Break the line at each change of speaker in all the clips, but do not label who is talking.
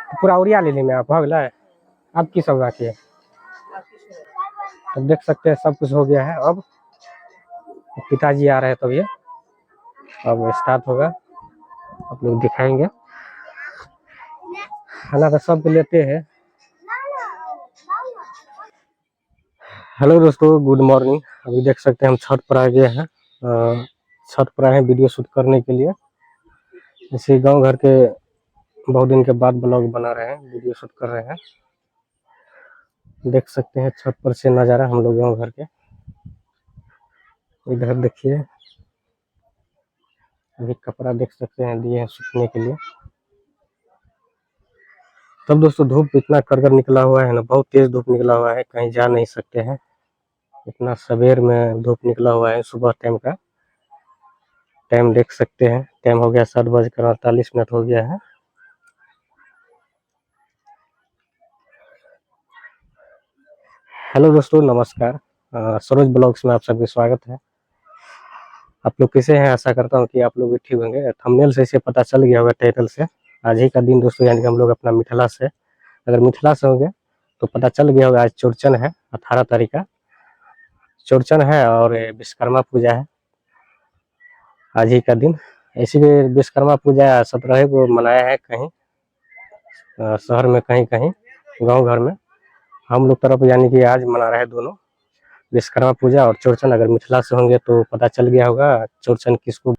पूरा उड़िया ले ली में आप भाग लाए। अब की सब बाकी है। तो देख सकते हैं सब कुछ हो गया है। अब पिताजी आ रहे हैं, तब ये अब स्टार्ट होगा। आप लोग दिखाएंगे खाना तो सब लेते हैं। हेलो दोस्तों, गुड मॉर्निंग। अभी देख सकते हैं हम छत पर आ गए हैं। छत पर आए हैं वीडियो शूट करने के लिए। इसी गांव घर के बहुत दिन के बाद ब्लॉग बना रहे हैं, वीडियो शूट कर रहे हैं। देख सकते हैं छत पर से नज़ारा हम लोग गांव घर के। इधर देखिए, अभी कपड़ा देख सकते हैं दिए हैं सूखने के लिए। तब दोस्तों धूप इतना कड़कर निकला हुआ है ना, बहुत तेज धूप निकला हुआ है, कहीं जा नहीं सकते हैं। इतना सवेर में धूप निकला हुआ है। सुबह टाइम का टाइम देख सकते हैं, टाइम हो गया 7:48 हो गया है। हेलो दोस्तों, नमस्कार। सरोज ब्लॉग्स में आप सबका स्वागत है। आप लोग कैसे हैं? आशा करता हूँ कि आप लोग भी ठीक होंगे। थंबनेल से इसे पता चल गया होगा, टाइटल से। आज ही का दिन दोस्तों, यानी कि हम लोग अपना मिथिला से, अगर मिथिला से होंगे तो पता चल गया होगा। आज चौरचन है, 18 तारीख का चौरचन है और विश्वकर्मा पूजा है आज ही का दिन। ऐसी विश्वकर्मा पूजा 17 को मनाया है कहीं शहर में, कहीं कहीं गांव घर में। हम लोग तरफ यानी कि आज मना रहे हैं दोनों, विश्वकर्मा पूजा और चौरचन। अगर मिथिला से होंगे तो पता चल गया होगा चौरचन किसको।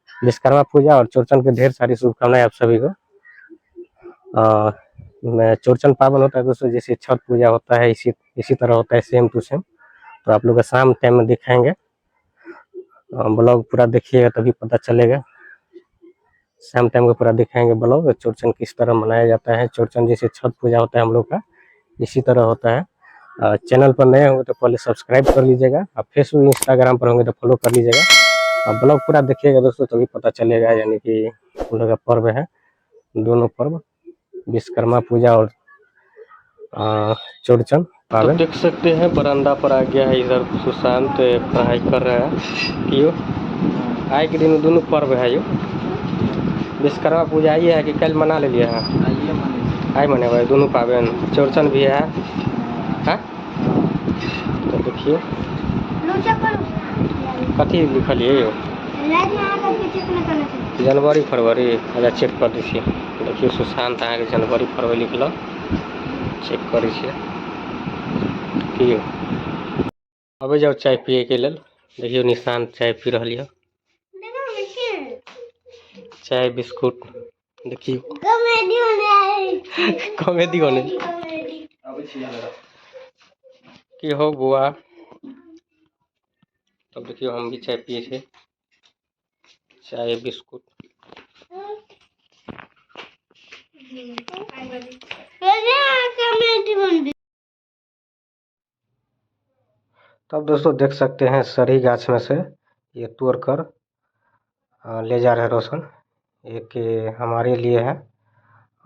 विश्वकर्मा पूजा और चौरचन के ढेर सारी शुभकामनाएं आप सभी को। चौरचन पावन होता है दोस्तों, जैसे छठ पूजा होता है, इसी तरह होता है, सेम टू सेम। तो आप लोग का शाम टाइम में दिखाएंगे, ब्लॉग पूरा देखिएगा तभी पता चलेगा। शाम टाइम को पूरा दिखाएंगे ब्लॉग, चौरचन किस तरह मनाया जाता है। चौरचन जैसे छठ पूजा होता है हम लोग का, इसी तरह होता है। चैनल पर नए होंगे तो पहले सब्सक्राइब कर लीजिएगा। आप फेसबुक इंस्टाग्राम पर होंगे तो फॉलो कर लीजिएगा। ब्लॉग पूरा देखिएगा दोस्तों तभी पता चलेगा, यानी कि हम लोग का पर्व है, दोनों पर्व, विश्वकर्मा पूजा और चौरचन पावन। तो देख सकते हैं बरामदा पर आ गया है इधर सुशांत, पढ़ाई कर रहा है। क्यों आए के दिन दोनों पर्व है यो। विश्वकर्मा पूजा ये है कि कल मना ले लिया है, आई मने भाई दोनों पावन। चौरचन भी है, हाँ? तो देखिए कथी लिखल है यो, जनवरी फरवरी। अच्छा चेक कर दीजिए। देखिए सुशांत अहाँ के जनवरी फरवरी लिखल, चेक करी छे कि अबे जाओ चाय पिए के लेल। देखियो निशांत चाय पी रहा है, चाय बिस्कुट। देखियो कॉमेडी होने की हो बुआ। तब देखियो हम भी चाय पिए थे, चाय बिस्कुट। तब दोस्तों देख सकते हैं सरी गाछ में से ये तोड़ कर ले जा रहे रोशन, एक हमारे लिए है।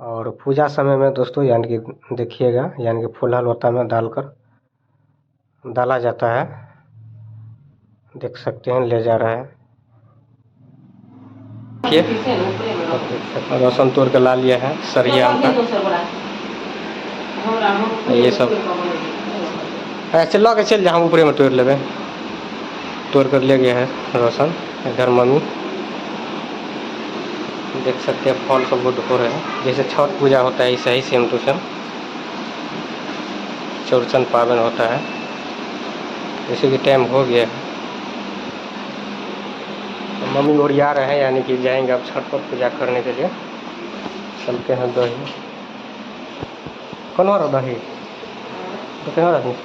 और पूजा समय में दोस्तों यानी कि देखिएगा, यानी कि फूल लोटा में डालकर डाला जाता है। देख सकते हैं ले जा रहा है, रोशन तोड़ कर ला लिया है सरिया का। ये सब चल के चल जा, हम ऊपरे में तोड़ लेवे। तोड़ कर ले गया है रोशन। इधर मम्मी देख सकते हैं फल सब बहुत हो रहे हैं, जैसे छठ पूजा होता है ऐसा ही सेम टू सेम चौरचन पावन होता है। जैसे कि टाइम हो गया है, तो मम्मी ओरिया रहे हैं, यानी कि जाएंगे अब छठ पर पूजा करने के लिए। चलते हैं। दही कौन हो रहा, दही तो क्या हो रहा है?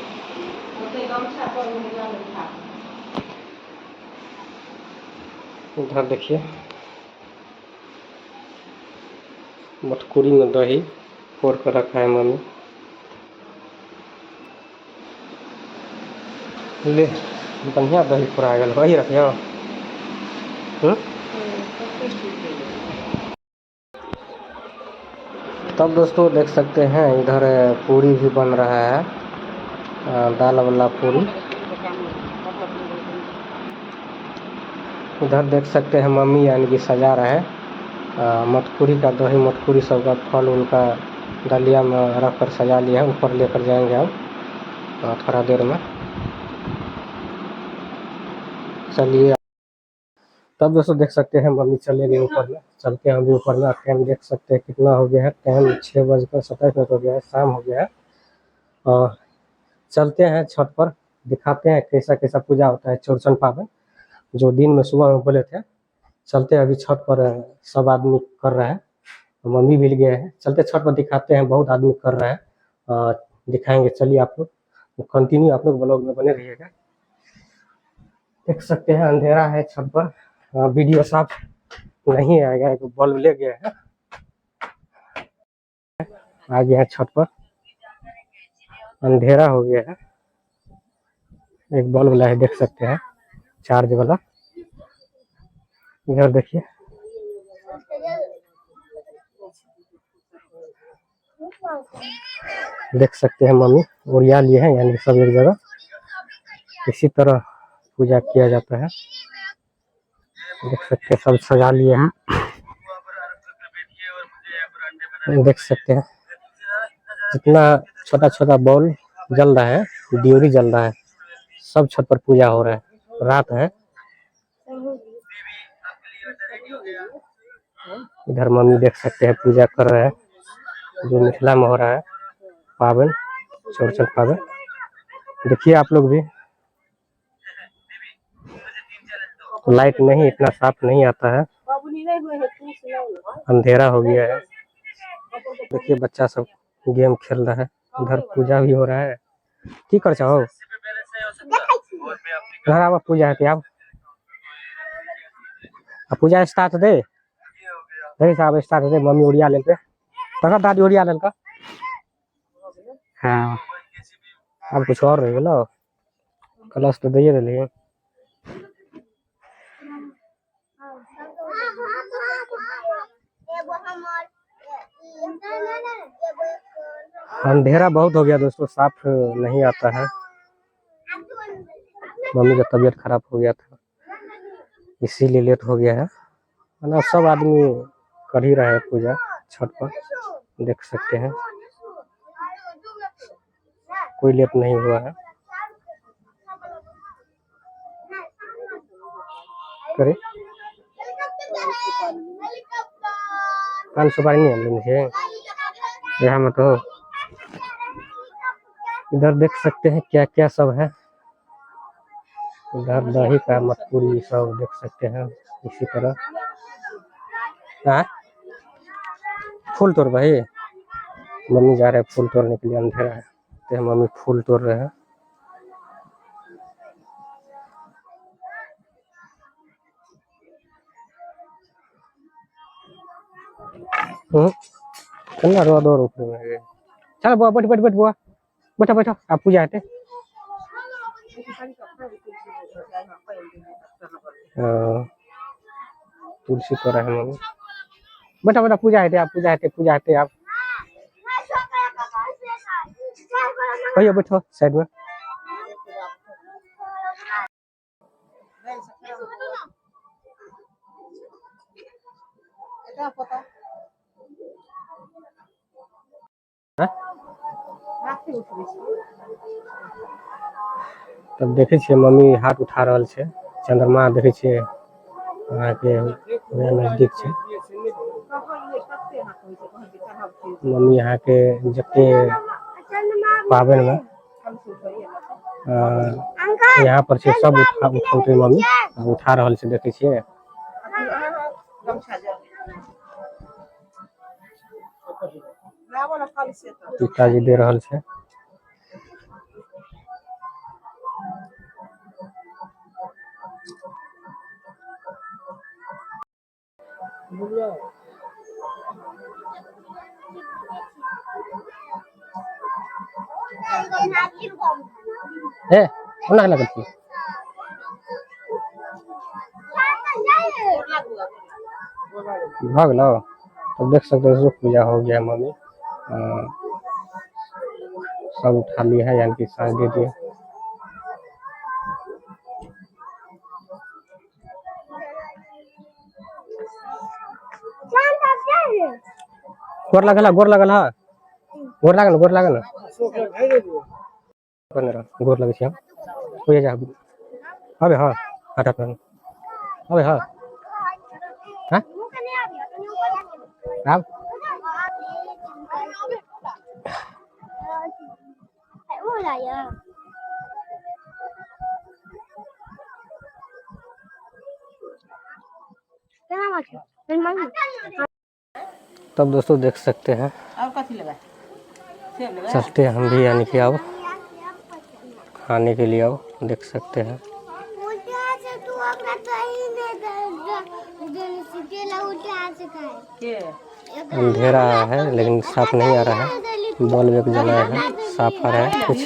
इधर देखिए मटकुरी में दही फोड़ कर रखा है मम्मी। ले बढ़िया दही फोड़ा गया, वही रखियो। तब दोस्तों देख सकते हैं इधर पूरी भी बन रहा है, दाल वाला पूरी। इधर देख सकते हैं मम्मी यानी कि सजा रहा है मटकुरी का दही, मटकुरी सब का फल उनका डालिया में रख कर सजा लिया है, ऊपर लेकर जाएंगे हम थोड़ा देर में। चलिए, तब दोस्तों देख सकते हैं मम्मी चले गए ऊपर में। चलते हैं हम भी ऊपर में। टाइम देख सकते हैं कितना हो गया है, टाइम 6:27 हो गया है, शाम हो गया है। और चलते हैं छत पर, दिखाते हैं कैसा कैसा पूजा होता है चौरचन पावन, जो दिन में सुबह में बोले थे। चलते हैं अभी छत पर, सब आदमी कर रहे हैं, मम्मी भी गए हैं। चलते छत पर दिखाते हैं, बहुत आदमी कर रहे हैं, दिखाएंगे। चलिए आप लोग कंटिन्यू, आप लोग ब्लॉग में बने रहिएगा। देख सकते हैं अंधेरा है छत पर, वीडियो साफ नहीं आएगा, एक बल्ब ले गए हैं। आ गया है छत पर, अंधेरा हो गया है। एक बल्ब लाए, देख सकते हैं चार्ज वाला। इधर देखिए, देख सकते हैं मम्मी ओरिया लिए हैं, यानी सब एक जगह। इसी तरह पूजा किया जाता है। देख सकते हैं सब सजा लिए हैं। देख सकते हैं जितना छोटा छोटा बॉल जल रहा है, दियोरी जल रहा है, सब छत पर पूजा हो रहा है। रात है। इधर मम्मी देख सकते हैं पूजा कर रहे हैं, जो मिथिला में हो रहा है पावन, चौरचन पावन। देखिए आप लोग भी। लाइट नहीं, इतना साफ नहीं आता है, अंधेरा हो गया है। देखिए बच्चा सब गेम खेल रहा है, उधर पूजा भी हो रहा है। की कर चाहो घर आब पूजा है अब पूजा स्टार्ट दे साहब, स्टार्ट दे। मम्मी उड़िया लेते तक दादी उड़िया लेल का। हाँ, अब कुछ और रह गलो, कलश तो दिए रही। अंधेरा बहुत हो गया दोस्तों, साफ नहीं आता है। मम्मी का तबीयत खराब हो गया था, इसीलिए लेट हो गया है ना। सब आदमी कर ही रहा है पूजा छत पर, देख सकते हैं कोई लेट नहीं हुआ है। करे पान सुपारी नहीं है मुझे यहाँ में तो। इधर देख सकते हैं क्या क्या सब है, इधर दही का मटपूरी सब देख सकते हैं। इसी तरह फूल तोड़ भाई, मम्मी जा रहे हैं फूल तोड़ने के लिए। अंधेरा है तो मम्मी फूल तोड़ रहे हैं। चलना रो दो ऊपर में। चल बुआ बैठ बैठ बैठ बुआ, बैठो बैठो, आप पूजा है। तुलसी तोड़ा है मम्मी, बैठा बैठा पूजा है आप, पूजा है पूजा है आप। भैया बैठो साइड में। तब देखे छियै मम्मी हाथ उठा रहल छै, चंद्रमा देखे छियै अहाँ के नजदीक छै। मम्मी यहाँ के जते पावन में यहाँ पर छै, सब उठौते मम्मी उठा रहल छै, देखे छियै। पिताजी दे रहल छै। ए ओना लगा छी भाग लो। तो देख सकते हो पूजा हो गया मम्मी, सब उठा लिया है, यानी कि साथ दे दिए। गोर लगल है, गोर लगल है। गोर लागल ना गोर लगे छी हम हो जा अबे हाँ हटा पर अबे हाँ हाँ अब तब दोस्तों देख सकते हैं चलते हैं हम भी यानी कि अब खाने के लिए आओ देख सकते हैं अंधेरा है लेकिन साफ नहीं आ रहा है बल्ब एक जलाया है साफ आ रहा है कुछ